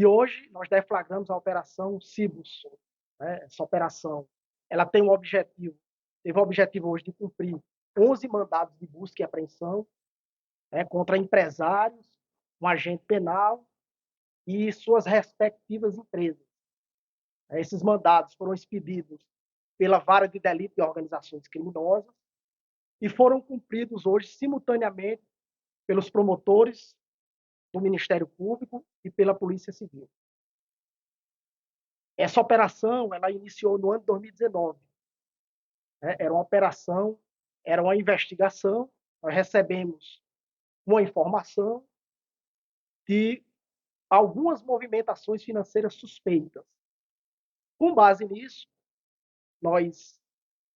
E hoje nós deflagramos a operação Cibus, né? Essa operação, ela tem um objetivo, teve o objetivo hoje de cumprir 11 mandados de busca e apreensão, né, contra empresários, um agente penal e suas respectivas empresas. Esses mandados foram expedidos pela Vara de Delito de Organizações Criminosas e foram cumpridos hoje simultaneamente pelos promotores do Ministério Público e pela Polícia Civil. Essa operação, ela iniciou no ano de 2019. Era uma operação, era uma investigação. Nós recebemos uma informação de algumas movimentações financeiras suspeitas. Com base nisso, nós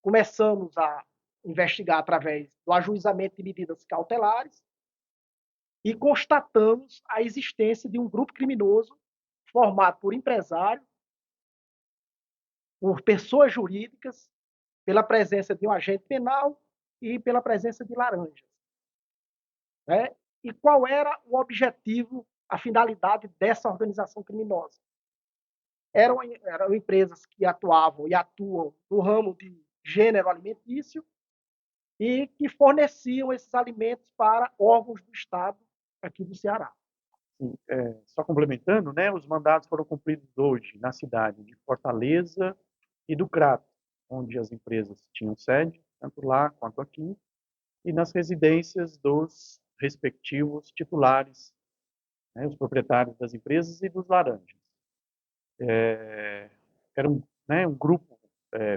começamos a investigar através do ajuizamento de medidas cautelares e constatamos a existência de um grupo criminoso formado por empresários, por pessoas jurídicas, pela presença de um agente penal e pela presença de laranjas. Né? E qual era o objetivo, a finalidade dessa organização criminosa? Eram empresas que atuavam e atuam no ramo de gênero alimentício e que forneciam esses alimentos para órgãos do Estado aqui do Ceará. Só complementando, né, os mandados foram cumpridos hoje na cidade de Fortaleza e do Crato, onde as empresas tinham sede, tanto lá quanto aqui, e nas residências dos respectivos titulares, né, os proprietários das empresas e dos laranjas. Era um grupo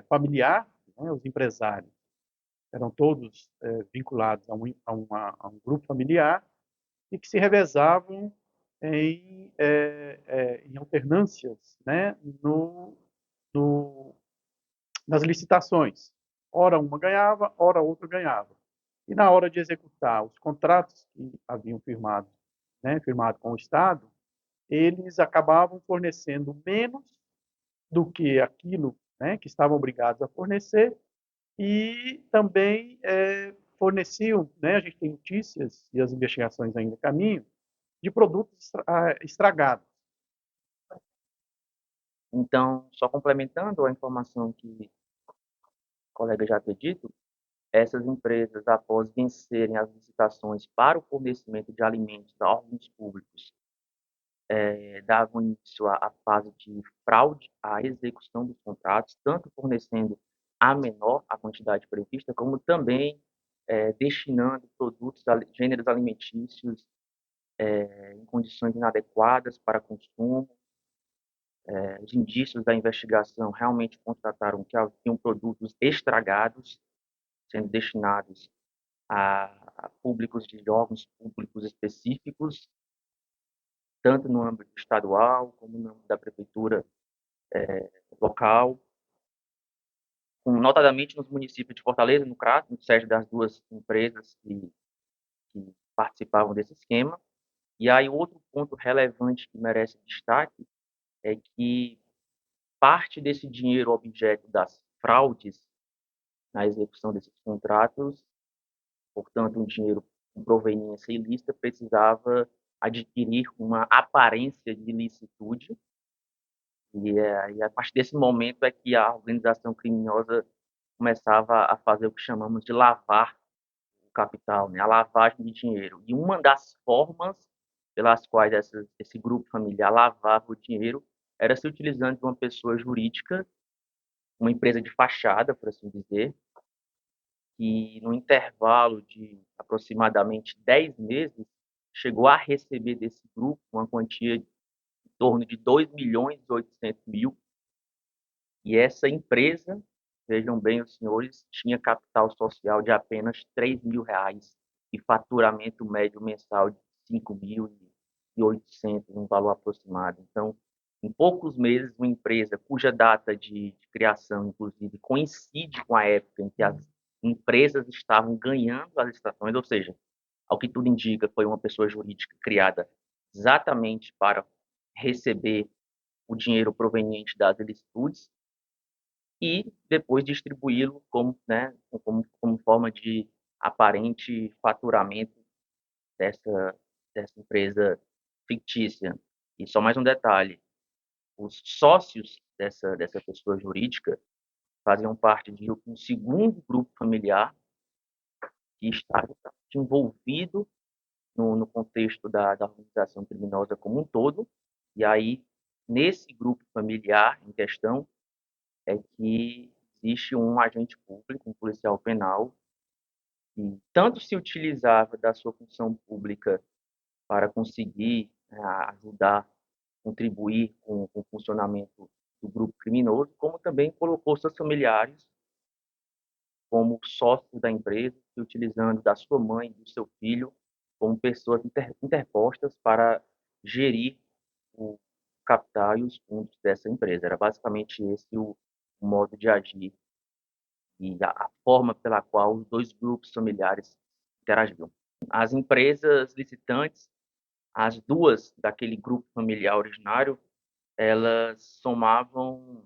familiar, né, os empresários eram todos vinculados a um grupo familiar e que se revezavam em alternâncias, né, nas licitações. Ora uma ganhava, ora outra ganhava. E na hora de executar os contratos que haviam firmado, né, firmado com o Estado, eles acabavam fornecendo menos do que aquilo, né, que estavam obrigados a fornecer e também forneciam, né, a gente tem notícias e as investigações ainda caminham, de produtos estragados. Então, só complementando a informação que o colega já havia dito, essas empresas, após vencerem as licitações para o fornecimento de alimentos a órgãos públicos, davam início à fase de fraude à execução dos contratos, tanto fornecendo a menor a quantidade prevista, como também destinando produtos, gêneros alimentícios em condições inadequadas para consumo. Os indícios da investigação realmente constataram que haviam produtos estragados sendo destinados a públicos de órgãos públicos específicos, tanto no âmbito estadual como no âmbito da prefeitura local, notadamente nos municípios de Fortaleza, no Crato, no sede das duas empresas que participavam desse esquema. E aí outro ponto relevante que merece destaque é que parte desse dinheiro objeto das fraudes na execução desses contratos, portanto, um dinheiro com proveniência ilícita, precisava adquirir uma aparência de ilicitude, e a partir desse momento é que a organização criminosa começava a fazer o que chamamos de lavar o capital, né? A lavagem de dinheiro. E uma das formas pelas quais esse grupo familiar lavava o dinheiro era se utilizando de uma pessoa jurídica, uma empresa de fachada, por assim dizer, que no intervalo de aproximadamente 10 meses chegou a receber desse grupo uma quantia em torno de 2.800.000, e essa empresa, vejam bem os senhores, tinha capital social de apenas R$ 3.000 e faturamento médio mensal de 5.800, um valor aproximado. Então, em poucos meses, uma empresa cuja data de criação, inclusive, coincide com a época em que as empresas estavam ganhando as licitações, ou seja, ao que tudo indica, foi uma pessoa jurídica criada exatamente para receber o dinheiro proveniente das ilicitudes e depois distribuí-lo como forma de aparente faturamento dessa empresa fictícia. E só mais um detalhe, os sócios dessa pessoa jurídica faziam parte de um segundo grupo familiar que estava envolvido no contexto da organização criminosa como um todo. E aí, nesse grupo familiar em questão, é que existe um agente público, um policial penal, que tanto se utilizava da sua função pública para conseguir ajudar, contribuir com o funcionamento do grupo criminoso, como também colocou seus familiares como sócios da empresa, se utilizando da sua mãe e do seu filho como pessoas interpostas para gerir o capital e os fundos dessa empresa. Era basicamente esse o modo de agir e a forma pela qual os dois grupos familiares interagiam. As empresas licitantes, as duas daquele grupo familiar originário, elas somavam,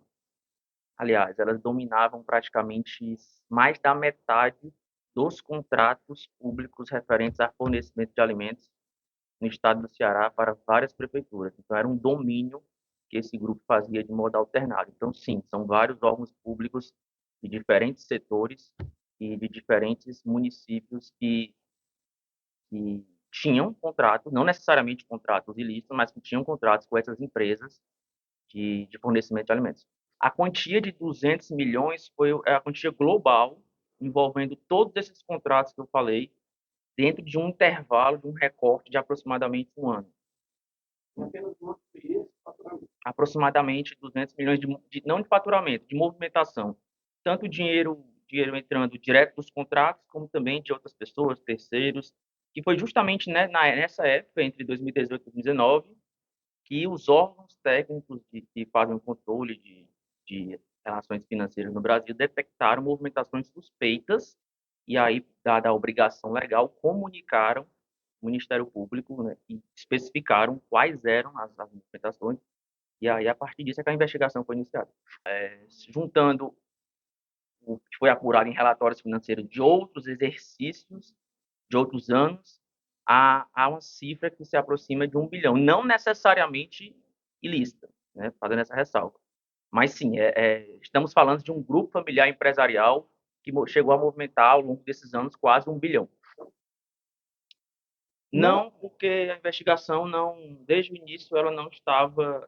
aliás, elas dominavam praticamente mais da metade dos contratos públicos referentes a fornecimento de alimentos no estado do Ceará para várias prefeituras. Então, era um domínio que esse grupo fazia de modo alternado. Então, sim, são vários órgãos públicos de diferentes setores e de diferentes municípios que tinham contratos, não necessariamente contratos ilícitos, mas que tinham contratos com essas empresas de fornecimento de alimentos. A quantia de 200 milhões foi a quantia global envolvendo todos esses contratos que eu falei, dentro de um intervalo, de um recorte de aproximadamente um ano. Aproximadamente 200 milhões não de faturamento, de movimentação. Tanto dinheiro entrando direto dos contratos, como também de outras pessoas, terceiros, que foi justamente, né, nessa época, entre 2018 e 2019, que os órgãos técnicos que fazem o controle de relações financeiras no Brasil detectaram movimentações suspeitas e aí, dada a obrigação legal, comunicaram o Ministério Público, né, e especificaram quais eram as movimentações e aí, a partir disso, é que a investigação foi iniciada. Juntando o que foi apurado em relatórios financeiros de outros exercícios, de outros anos, há uma cifra que se aproxima de 1 bilhão, não necessariamente ilícita, né, fazendo essa ressalva. Mas sim, estamos falando de um grupo familiar empresarial que chegou a movimentar ao longo desses anos quase 1 bilhão. Não, porque a investigação desde o início ela não estava,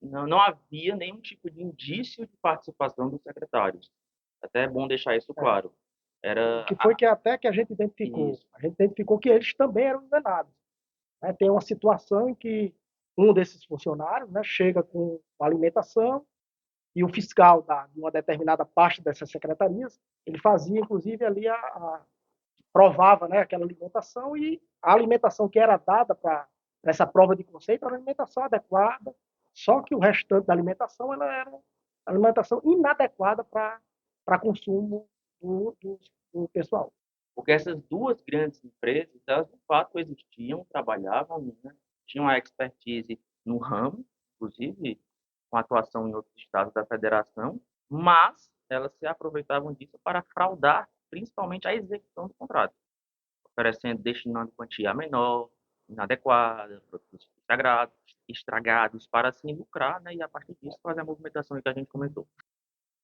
não havia nenhum tipo de indício de participação dos secretários. Até é bom deixar isso claro. O que foi que até que a gente identificou. Isso. A gente identificou que eles também eram enganados. Né? Tem uma situação em que um desses funcionários, né, chega com alimentação e o fiscal de uma determinada parte dessas secretarias, ele fazia, inclusive, ali provava, né, aquela alimentação e a alimentação que era dada para essa prova de conceito era uma alimentação adequada, só que o restante da alimentação ela era alimentação inadequada para consumo do pessoal. Porque essas duas grandes empresas, elas de fato existiam, trabalhavam, né, tinham a expertise no ramo, inclusive com atuação em outros estados da federação, mas elas se aproveitavam disso para fraudar principalmente a execução do contrato, oferecendo, destinando quantia menor, inadequada, produtos estragados para assim lucrar, né, e a partir disso fazer a movimentação que a gente comentou.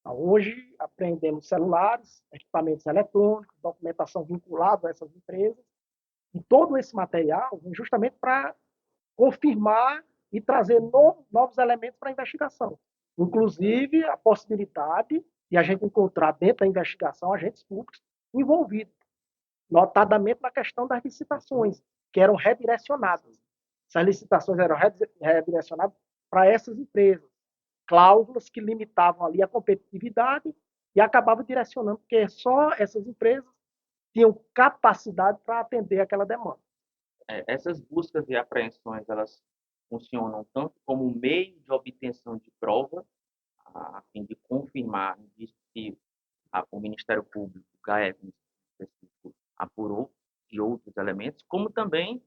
Hoje, apreendemos celulares, equipamentos eletrônicos, documentação vinculada a essas empresas, e todo esse material vem justamente para confirmar e trazer novos elementos para a investigação. Inclusive, a possibilidade de a gente encontrar dentro da investigação agentes públicos envolvidos, notadamente na questão das licitações, que eram redirecionadas. Essas licitações eram redirecionadas para essas empresas, cláusulas que limitavam ali a competitividade e acabavam direcionando, porque só essas empresas tinham capacidade para atender aquela demanda. Essas buscas e apreensões, elas funcionam tanto como meio de obtenção de prova, a fim de confirmar que o Ministério Público, o GAEP, específico, apurou de outros elementos, como também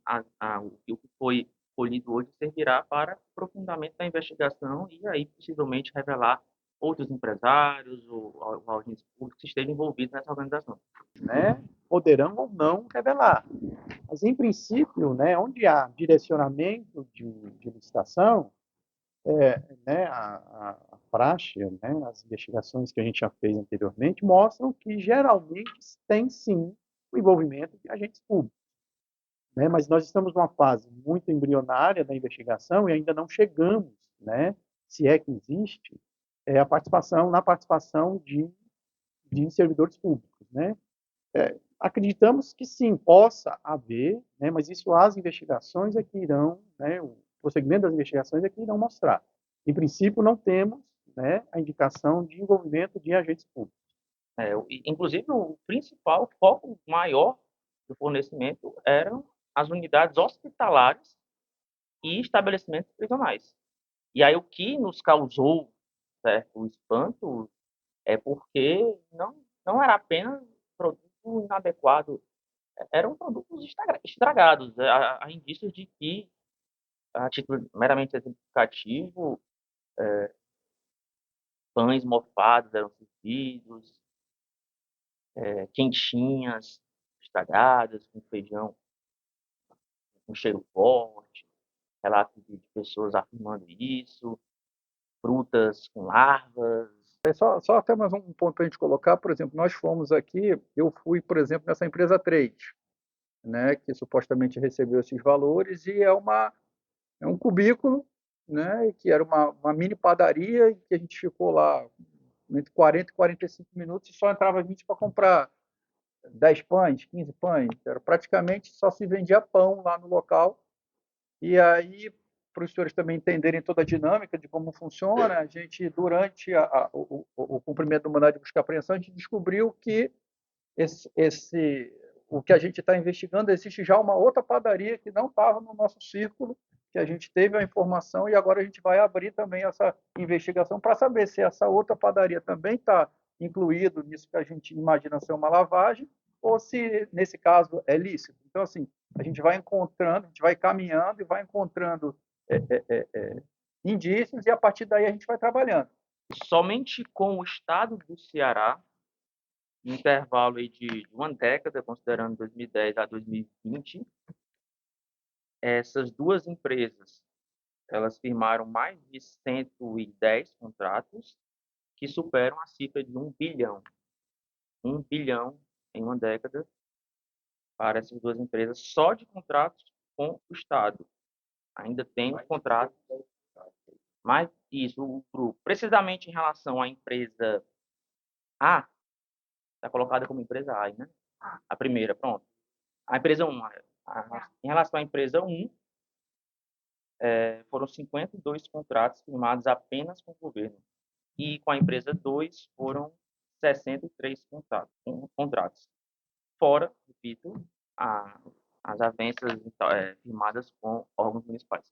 o que foi colhido hoje servirá para aprofundamento da investigação e aí possivelmente revelar outros empresários ou agentes públicos que estejam envolvidos nessa organização. Né, poderão ou não revelar. Mas, em princípio, né, onde há direcionamento de licitação, né, a praxe, né, as investigações que a gente já fez anteriormente mostram que geralmente tem sim o envolvimento de agentes públicos. Né, mas nós estamos numa fase muito embrionária da investigação e ainda não chegamos, né, se é que existe, a participação de servidores públicos. Né? Acreditamos que sim, possa haver, né, mas isso as investigações é que irão, né, o prosseguimento das investigações é que irão mostrar. Em princípio, não temos, né, a indicação de envolvimento de agentes públicos. Inclusive, o principal foco maior do fornecimento eram as unidades hospitalares e estabelecimentos prisionais. E aí o que nos causou certo espanto é porque não era apenas produto inadequado, eram produtos estragados. Há indícios de que, a título meramente exemplificativo, pães mofados eram servidos, quentinhas estragadas, com feijão com cheiro forte, relatos de pessoas afirmando isso, frutas com larvas. Só até mais um ponto para a gente colocar, por exemplo, nós fomos aqui, eu fui, por exemplo, nessa empresa Trade, né, que supostamente recebeu esses valores, e é um cubículo, né, que era uma mini padaria, e que a gente ficou lá entre 40 e 45 minutos e só entrava gente para comprar 10 pães, 15 pães, era praticamente só se vendia pão lá no local. E aí, para os senhores também entenderem toda a dinâmica de como funciona, a gente, durante o cumprimento do mandado de busca e apreensão, a gente descobriu que o que a gente está investigando, existe já uma outra padaria que não estava no nosso círculo, que a gente teve a informação e agora a gente vai abrir também essa investigação para saber se essa outra padaria também está incluído nisso que a gente imagina ser uma lavagem ou se, nesse caso, é lícito. Então, assim, a gente vai encontrando, a gente vai caminhando e vai encontrando indícios e a partir daí a gente vai trabalhando. Somente com o estado do Ceará, no intervalo aí de uma década, considerando 2010 a 2020, essas duas empresas elas firmaram mais de 110 contratos que superam a cifra de 1 bilhão. 1 bilhão em uma década para essas duas empresas, só de contratos com o Estado. Ainda tem contratos, mas isso, o grupo, precisamente em relação à empresa A, está colocada como empresa A, né? A primeira, pronto. A empresa 1, em relação à empresa 1, foram 52 contratos firmados apenas com o governo. E com a empresa 2 foram 63 contratos. Fora, repito, as avanças firmadas com órgãos municipais.